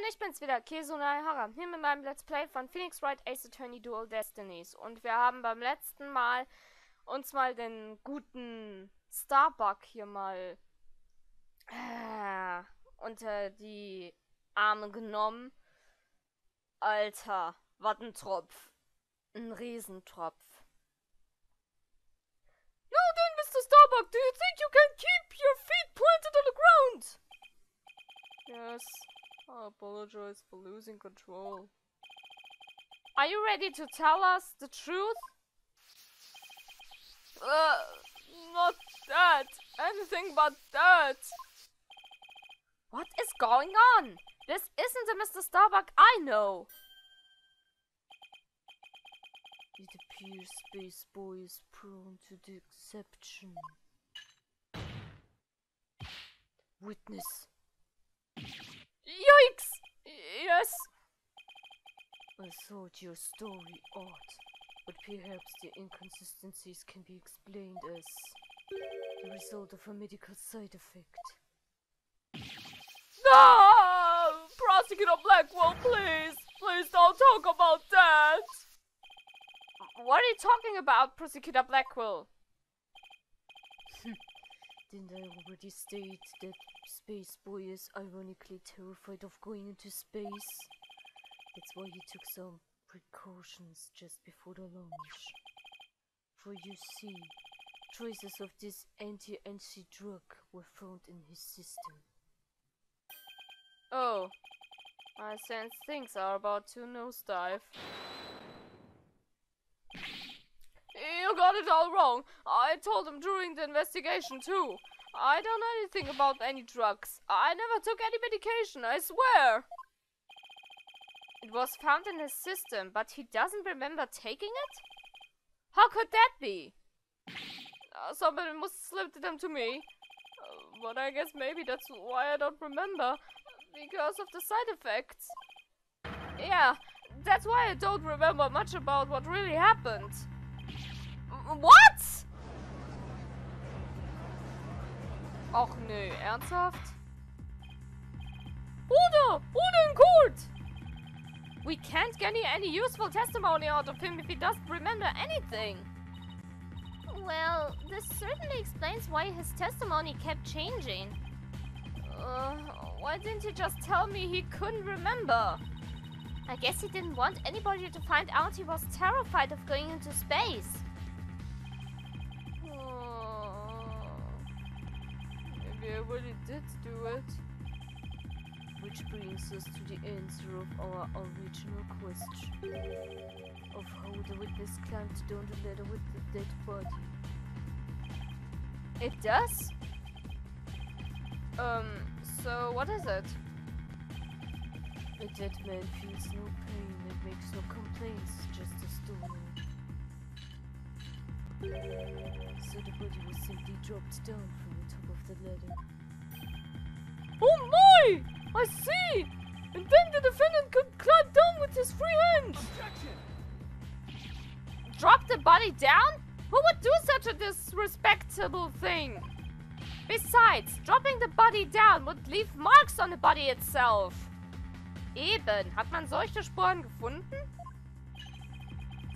Freunde, ich bin's wieder, Jahren, hier mit meinem Let's Play von Phoenix Wright Ace Attorney Dual Destinies. Und wir haben beim letzten Mal uns mal den guten Starbuck hier mal unter die Arme genommen. Alter, was ein Tropf. Ein Riesentropf. Now then, Mr. Starbuck, do you think you can keep your feet planted on the ground? Yes. I apologize for losing control. Are you ready to tell us the truth? Not that. Anything but that. What is going on? This isn't the Mr. Starbuck I know. It appears Space Boy is prone to deception. Witness. Yikes! Yes! I thought your story odd, but perhaps the inconsistencies can be explained as the result of a medical side effect. No! Prosecutor Blackwell, please! Please don't talk about that! What are you talking about, Prosecutor Blackwell? Didn't I already state that Space Boy is ironically terrified of going into space? That's why he took some precautions just before the launch. For you see, traces of this anti-anxiety drug were found in his system. Oh, I sense things are about to nosedive. You got it all wrong. I told him during the investigation too. I don't know anything about any drugs. I never took any medication, I swear. It was found in his system, but he doesn't remember taking it? How could that be? Somebody must have slipped them to me. But I guess maybe that's why I don't remember. Because of the side effects. Yeah, that's why I don't remember much about what really happened. What? Och nö, ernsthaft? Oder in court! We can't get any useful testimony out of him if he doesn't remember anything. Well, this certainly explains why his testimony kept changing. Why didn't he just tell me he couldn't remember? I guess he didn't want anybody to find out he was terrified of going into space. Maybe I really did do it. Which brings us to the answer of our original question. Of how the witness clamped down the ladder with the dead body. It does? So what is it? A dead man feels no pain and makes no complaints, just a story. So the body was simply dropped down from the top of the ladder. Oh my! I see! And then the defendant could climb down with his free hands! Objection! Drop the body down? Who would do such a disrespectable thing? Besides, dropping the body down would leave marks on the body itself. Eben, hat man solche Spuren gefunden?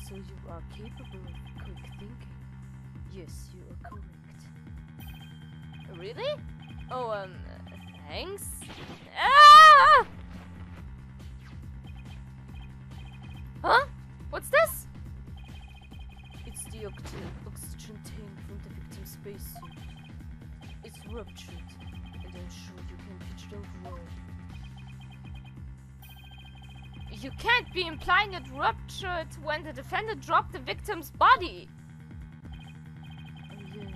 So you are capable of quick thinking. Yes, you are correct. Really? Oh, thanks. Ah! Huh? What's this? It's the oxygen tank from the victim's spacesuit. It's ruptured, and I'm sure you can pitch it overall. You can't be implying it ruptured when the defendant dropped the victim's body. Oh yeah,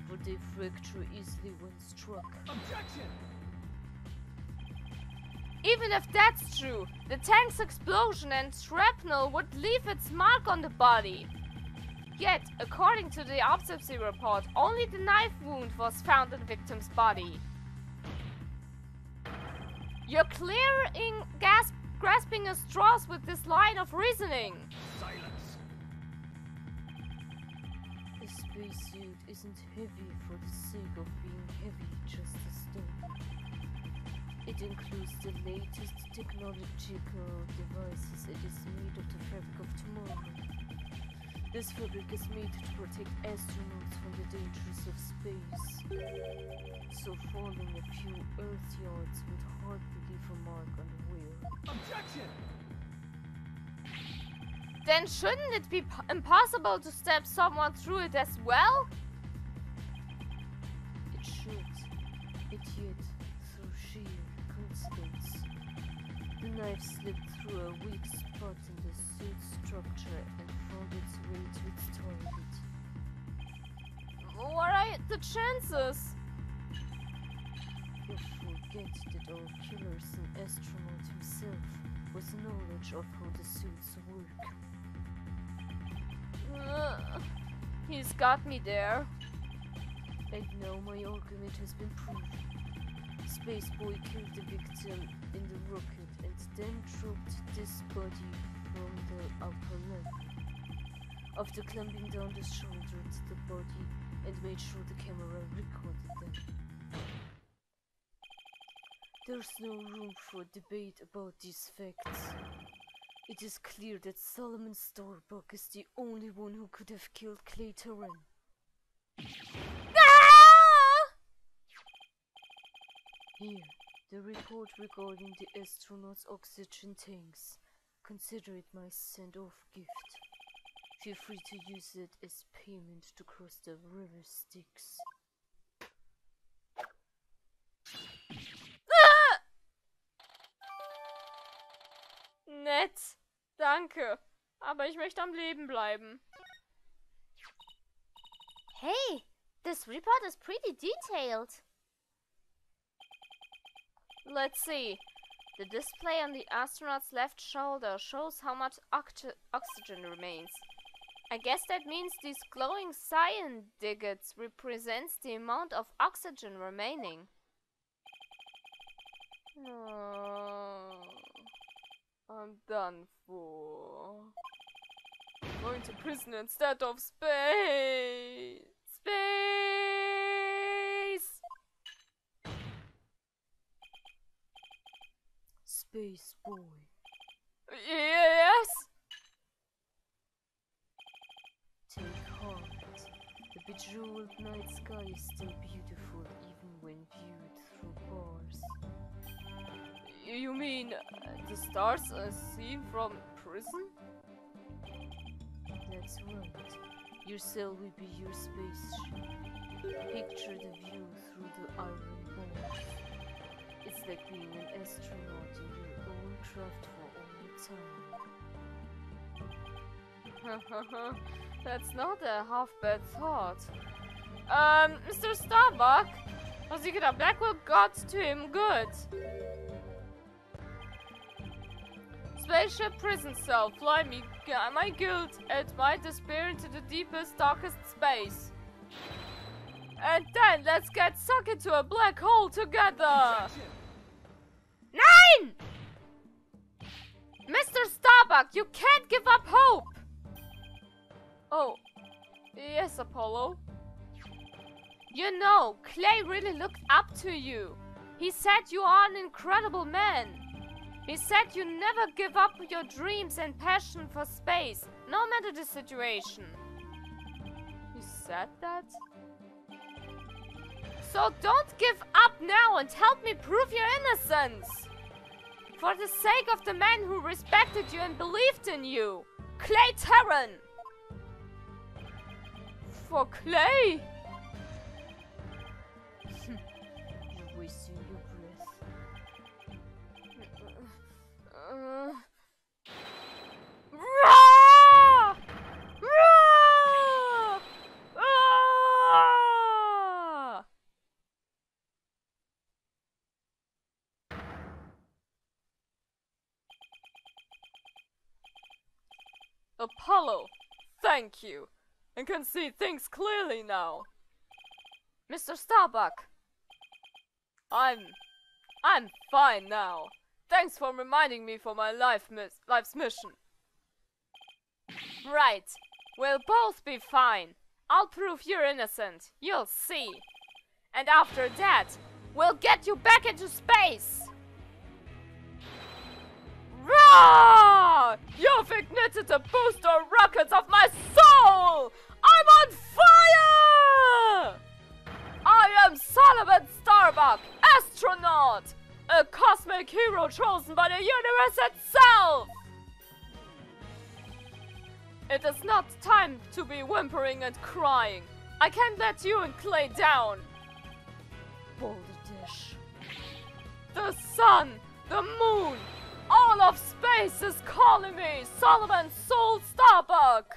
but they fracture easily when struck. Objection! Even if that's true, the tank's explosion and shrapnel would leave its mark on the body. Yet, according to the autopsy report, only the knife wound was found in the victim's body. You're grasping at straws with this line of reasoning. Silence. A spacesuit isn't heavy for the sake of being heavy, just a stone. It includes the latest technological devices. It is made of the fabric of tomorrow. This fabric is made to protect astronauts from the dangers of space. So falling a few Earth yards would hardly leave a mark on the wheel. Objection! Then shouldn't it be impossible to stab someone through it as well? It should. It yet, through sheer coincidence, the knife slipped through a weak spot in the suit's structure and found its way to its target. What are the chances? Don't forget that our killer is an astronaut himself, with knowledge of how the suits work. He's got me there. And now my argument has been proven. Space Boy killed the victim in the rocket and then dropped this body from the upper level. After clamping down the shoulder to the body and made sure the camera recorded them. There's no room for debate about these facts. It is clear that Solomon Starbuck is the only one who could have killed Clay Terran. Here, the report regarding the astronauts' oxygen tanks. Consider it my send-off gift. Feel free to use it as payment to cross the river Styx. Nett, danke. Aber ich möchte am Leben bleiben. Hey, this report is pretty detailed. Let's see. The display on the astronaut's left shoulder shows how much oxygen remains. I guess that means these glowing cyan digits represents the amount of oxygen remaining. I'm done for. Going to prison instead of space. Space Boy. Yes. Take heart. The bejeweled night sky is still beautiful even when viewed through bars. You mean the stars are seen from prison? That's right. Your cell will be your spaceship. Picture the view through the iron bars. It's like being an astronaut in your own craft for all time. That's not a half-bad thought. Mr. Starbuck? Was he gedacht, Blackwell got to him good. Spaceship prison cell, fly me, my guilt and my despair into the deepest, darkest space. And then let's get sucked into a black hole together! Nein! Mr. Starbuck, you can't give up hope! Oh, yes, Apollo. You know, Clay really looked up to you. He said you are an incredible man. He said you never give up your dreams and passion for space, no matter the situation. He said that? So don't give up now and help me prove your innocence! For the sake of the man who respected you and believed in you, Clay Terran! For Clay? You're wasting your breath. Roar! Roar! Ah! Apollo, thank you. I can see things clearly now. Mr. Starbuck. I'm fine now. Thanks for reminding me for my life's mission. Right. We'll both be fine. I'll prove you're innocent. You'll see. And after that, we'll get you back into space. Ah! You've ignited the booster rockets of my soul! I'm on fire! I am Solomon Starbuck, astronaut! A cosmic hero chosen by the universe itself! It is not time to be whimpering and crying. I can't let you and Clay down. Boulder Dish. The sun, the moon, all of space is calling me, Solomon Soul Starbuck!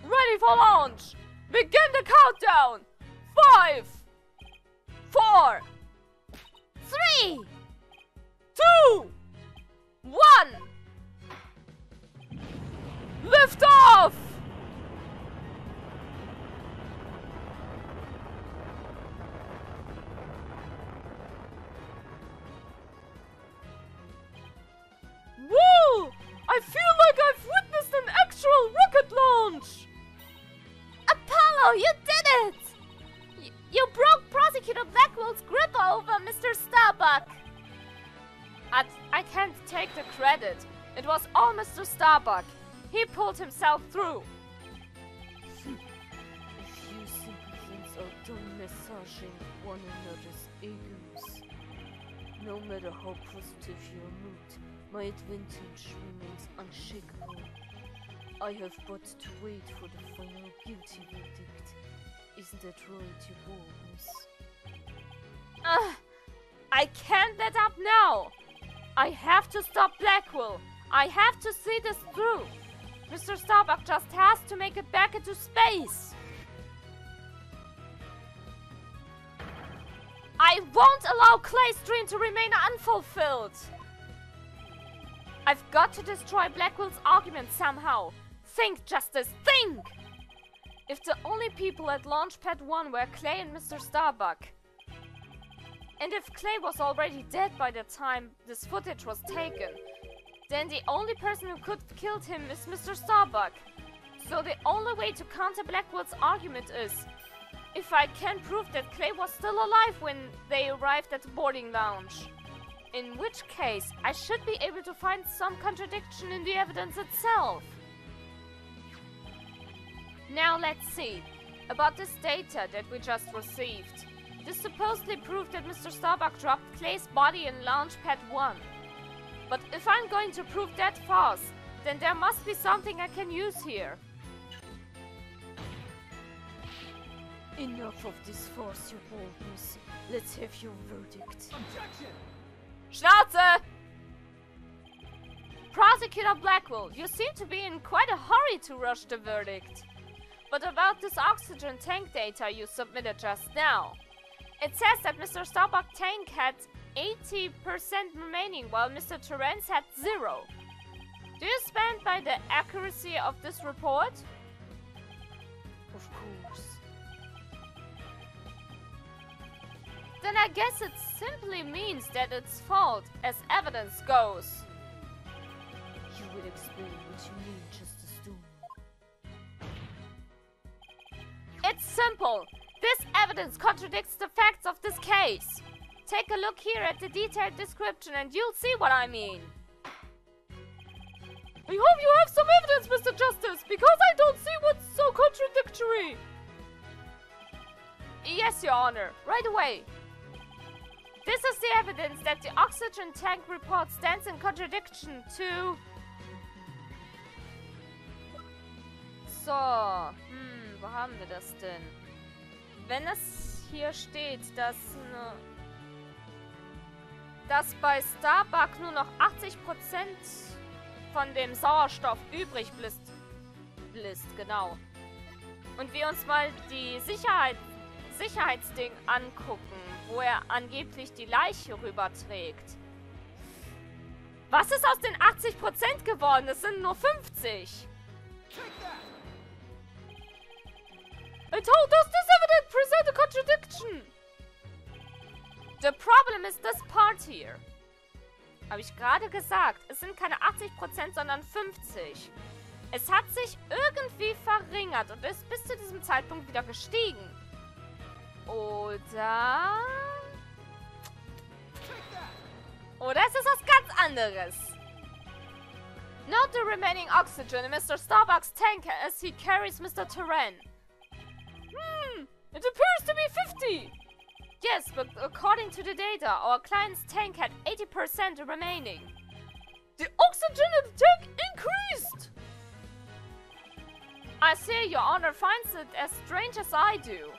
Ready for launch! Begin the countdown! 5, 4, 3, 2, 1! Lift off! Whoa! I feel like I've witnessed an actual rocket launch! Apollo, you did it! You broke Prosecutor Blackwell's grip over Mr. Starbuck. I can't take the credit. It was all Mr. Starbuck. He pulled himself through. If you simpletons are done massaging one another's egos, no matter how positive your mood, my advantage remains unshakable. I have but to wait for the final guilty verdict. Isn't that right, you balls? I can't let up now! I have to stop Blackwell! I have to see this through! Mr. Starbuck just has to make it back into space! I won't allow Clay's dream to remain unfulfilled! I've got to destroy Blackwell's argument somehow! Think, Justice, think! If the only people at Launchpad 1 were Clay and Mr. Starbuck, and if Clay was already dead by the time this footage was taken, then the only person who could have killed him is Mr. Starbuck. So the only way to counter Blackwell's argument is if I can prove that Clay was still alive when they arrived at the boarding lounge. In which case, I should be able to find some contradiction in the evidence itself. Now let's see, about this data that we just received. This supposedly proved that Mr. Starbuck dropped Clay's body in Launchpad 1. But if I'm going to prove that false, then there must be something I can use here. Enough of this farce, you boldness. Let's have your verdict. Objection! Schnauze! Prosecutor Blackwell, you seem to be in quite a hurry to rush the verdict. But about this oxygen tank data you submitted just now. It says that Mr. Starbuck tank had 80% remaining while Mr. Terrence had 0. Do you stand by the accuracy of this report? Of course. Then I guess it simply means that it's false as evidence goes. You will explain what you mean, Justice Doom. It's simple. This evidence contradicts the facts of this case. Take a look here at the detailed description and you'll see what I mean. I hope you have some evidence, Mr. Justice, because I don't see what's so contradictory. Yes, Your Honor, right away. This is the evidence that the oxygen tank report stands in contradiction to... So, wo haben wir das denn? Wenn es hier steht, dass bei Starbuck nur noch 80% von dem Sauerstoff übrig blisst, genau. Und wir uns mal die Sicherheitsding angucken, wo er angeblich die Leiche rüberträgt. Was ist aus den 80% geworden? Es sind nur 50. I told us this evidence present a contradiction. The problem is this part here. Habe ich gerade gesagt, es sind keine 80%, sondern 50. Es hat sich irgendwie verringert und ist bis zu diesem Zeitpunkt wieder gestiegen. Oder es ist was ganz anderes. Note the remaining oxygen in Mr. Starbuck's tank as he carries Mr. Terran. It appears to be 50! Yes, but according to the data, our client's tank had 80% remaining. The oxygen in the tank increased! I see Your Honor finds it as strange as I do.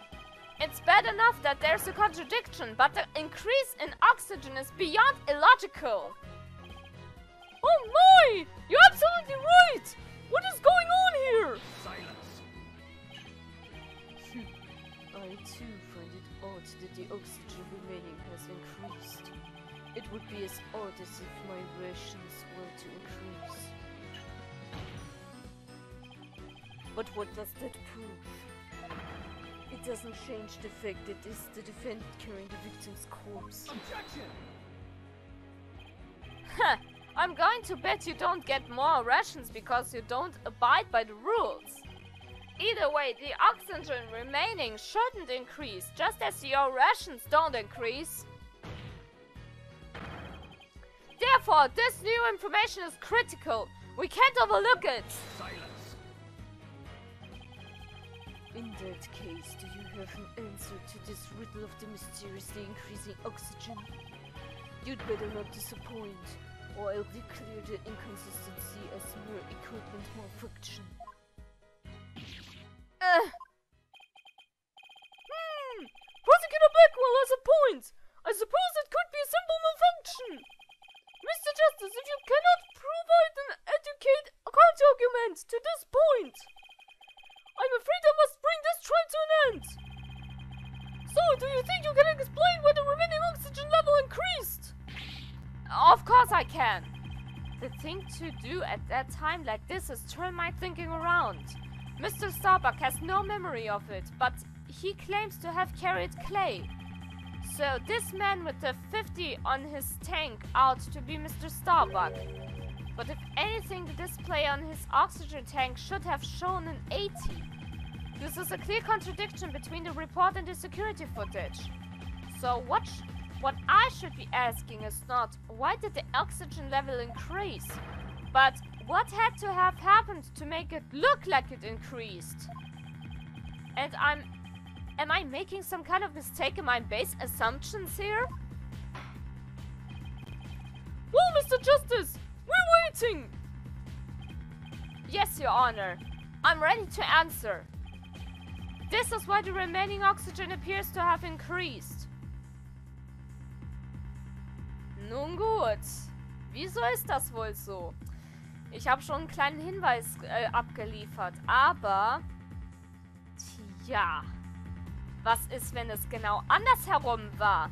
It's bad enough that there's a contradiction, but the increase in oxygen is beyond illogical. Oh my! You're absolutely right! What is going on here? Silence. I too find it odd that the oxygen remaining has increased. It would be as odd as if my rations were to increase. But what does that prove? It doesn't change the fact that it's the defendant carrying the victim's corpse. Objection! Huh! I'm going to bet you don't get more rations because you don't abide by the rules. Either way, the oxygen remaining shouldn't increase, just as your rations don't increase. Therefore, this new information is critical. We can't overlook it. Silence. In that case, do you have an answer to this riddle of the mysteriously increasing oxygen? You'd better not disappoint, or I'll declare the inconsistency as mere equipment malfunction. Prosecutor Blackwell has a point! I suppose it could be a simple malfunction! Mr. Justice, if you cannot provide an adequate counter-argument to this point, I'm afraid I must bring this trial to an end! So, do you think you can explain why the remaining oxygen level increased? Of course I can! The thing to do at that time like this is turn my thinking around. Mr. Starbuck has no memory of it, but he claims to have carried clay. So this man with the 50 on his tank ought to be Mr. Starbuck. But if anything, the display on his oxygen tank should have shown an 80. This is a clear contradiction between the report and the security footage. So what I should be asking is not why did the oxygen level increase, but what had to have happened to make it look like it increased? And am I making some kind of mistake in my base assumptions here? Well, Mr. Justice, we're waiting! Yes, Your Honor. I'm ready to answer. This is why the remaining oxygen appears to have increased. Nun gut. Wieso ist das wohl so? Ich habe schon einen kleinen Hinweis abgeliefert, aber... Tja... Was ist, wenn es genau andersherum war?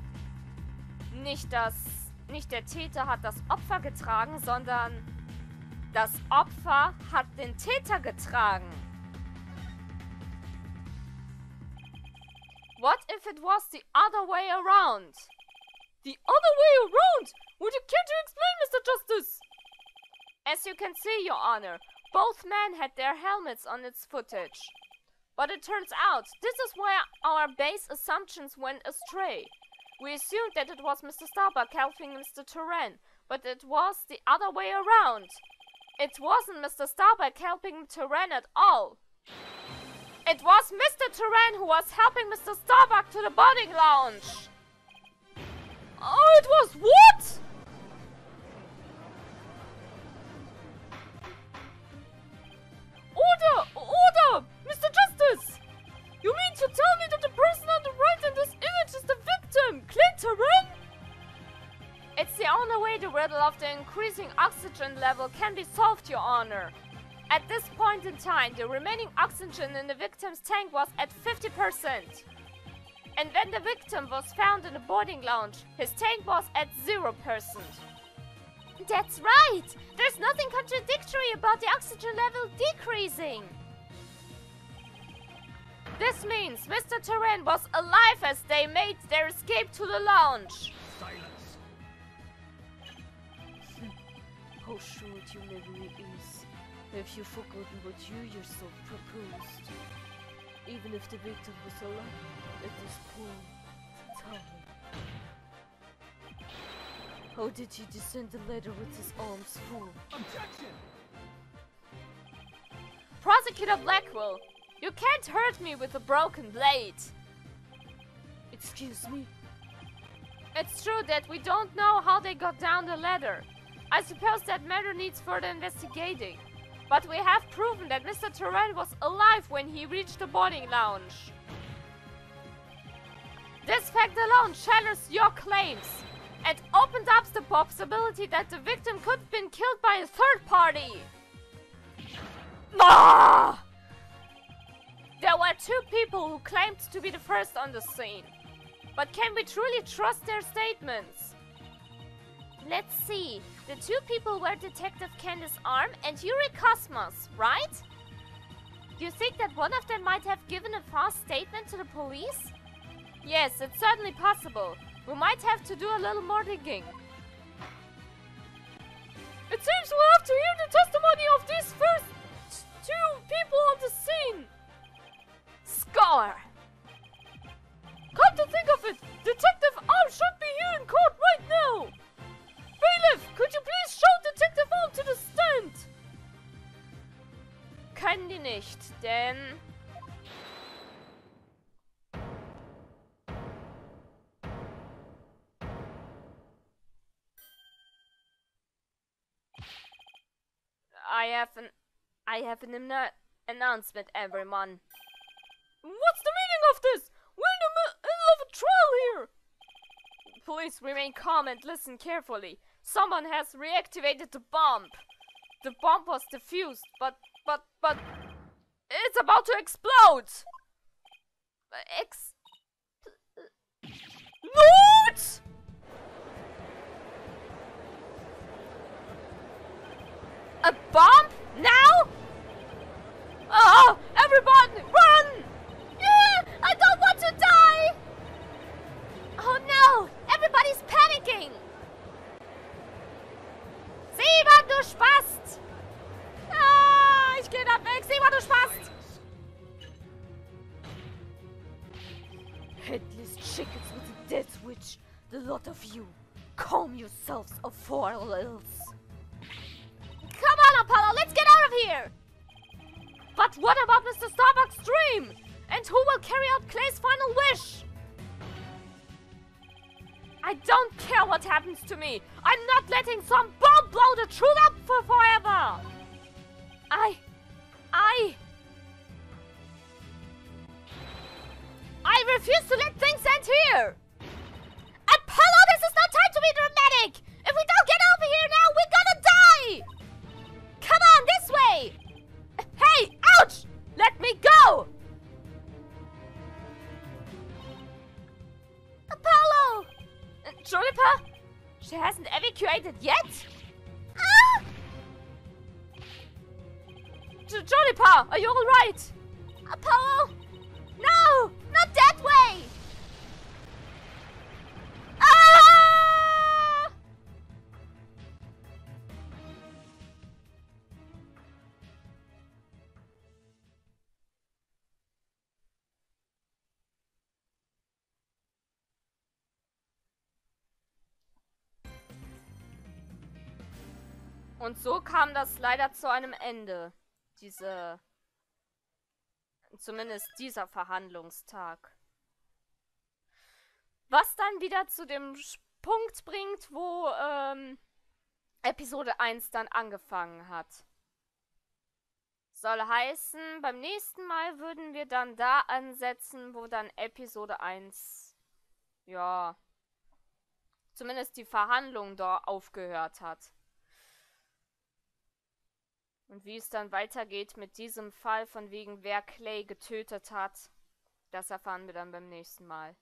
Nicht der Täter hat das Opfer getragen, sondern das Opfer hat den Täter getragen. What if it was the other way around? The other way around? Would you care to explain, Mr. Justice? As you can see, Your Honor, both men had their helmets on its footage. But it turns out, this is where our base assumptions went astray. We assumed that it was Mr. Starbuck helping Mr. Terran, but it was the other way around. It wasn't Mr. Starbuck helping Terran at all. It was Mr. Terran who was helping Mr. Starbuck to the boarding lounge. Oh, it was what? Order! Order! Mr. Justice! You mean to tell me that the person on the right in this image is the victim, Clint Terran? It's the only way the riddle of the increasing oxygen level can be solved, Your Honor. At this point in time, the remaining oxygen in the victim's tank was at 50%. And when the victim was found in the boarding lounge, his tank was at 0%. That's right! There's nothing contradictory about the oxygen level decreasing. This means Mr. Terran was alive as they made their escape to the lounge. Silence. How short your memory is. Have you forgotten what you yourself proposed? Even if the victim was alive at this point in time. How did he descend the ladder with his arms full? Objection! Prosecutor Blackwell, you can't hurt me with a broken blade. Excuse me? It's true that we don't know how they got down the ladder. I suppose that matter needs further investigating. But we have proven that Mr. Terran was alive when he reached the boarding lounge. This fact alone shatters your claims and opens up the possibility that the victim could have been killed by a third party. Ah! There were two people who claimed to be the first on the scene. But can we truly trust their statements? Let's see. The two people were Detective Candace Arm and Yuri Cosmos, right? Do you think that one of them might have given a false statement to the police? Yes, it's certainly possible. We might have to do a little more digging. It seems we'll have to hear the testimony of these first two people on the scene. Score! Come to think of it, Detective Arm should be here in court right now. Bailiff, could you please show Detective Arm to the stand? Können die nicht, denn... I have an announcement, everyone. What's the meaning of this? We're in the middle of a trial here. Please remain calm and listen carefully. Someone has reactivated the bomb. The bomb was defused, but it's about to explode. What? A bomb? Now? Oh, everybody, run! Yeah, I don't want to die! Oh no, everybody's panicking! Simon, du Spast! Ah, ich geh da weg! Simon, du Spast! Headless chickens with a dead switch. The lot of you. Calm yourselves, or for else. Come on, Apollo, let's get out of here! But what about Mr. Starbuck's dream? And who will carry out Clay's final wish? I don't care what happens to me. I'm not letting some bomb blow the truth up for forever. I refuse to let things end here. Apollo, this is not time to be dramatic! If we don't get over here now, we're gonna die! Come on, this way! Hey, ouch! Let me go! Apollo! Juniper? She hasn't evacuated yet? Ah! Juniper, are you alright? Apollo! No! Not that way! Ah! Und so kam das leider zu einem Ende. Zumindest dieser Verhandlungstag. Was dann wieder zu dem Punkt bringt, wo Episode 1 dann angefangen hat. Soll heißen, beim nächsten Mal würden wir dann da ansetzen, wo dann Episode 1, ja, zumindest die Verhandlung da aufgehört hat. Und wie es dann weitergeht mit diesem Fall, von wegen wer Clay getötet hat, das erfahren wir dann beim nächsten Mal.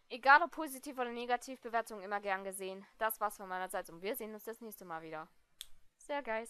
Egal ob positiv oder negativ, Bewertung immer gern gesehen. Das war's von meiner Seite und wir sehen uns das nächste Mal wieder. Sehr geil.